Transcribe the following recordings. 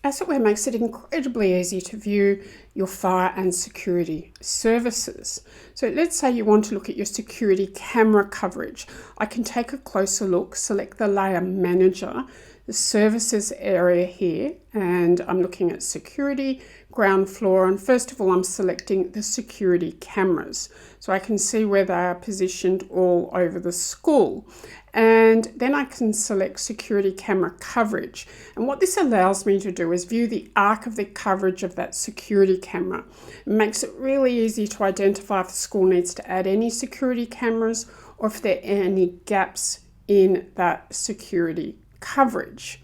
AssetWhere makes it incredibly easy to view your fire and security services. So let's say you want to look at your security camera coverage. I can take a closer look, select the layer manager, the services area here, and I'm looking at security, ground floor, and first of all I'm selecting the security cameras. So I can see where they are positioned all over the school. And then I can select security camera coverage. And what this allows me to do is view the arc of the coverage of that security camera. It makes it really easy to identify if the school needs to add any security cameras or if there are any gaps in that security coverage.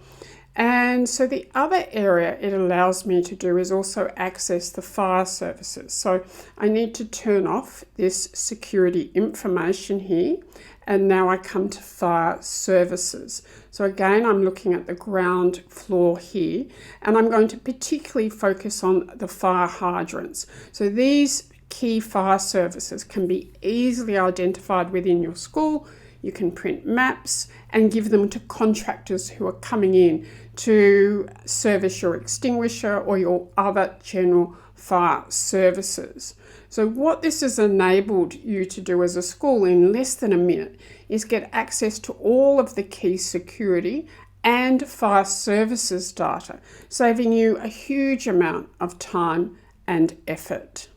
And so the other area it allows me to do is also access the fire services. So I need to turn off this security information here. And now I come to fire services. So again, I'm looking at the ground floor here, and I'm going to particularly focus on the fire hydrants. So these key fire services can be easily identified within your school. You can print maps and give them to contractors who are coming in to service your extinguisher or your other general fire services. So what this has enabled you to do as a school in less than a minute is get access to all of the key security and fire services data, saving you a huge amount of time and effort.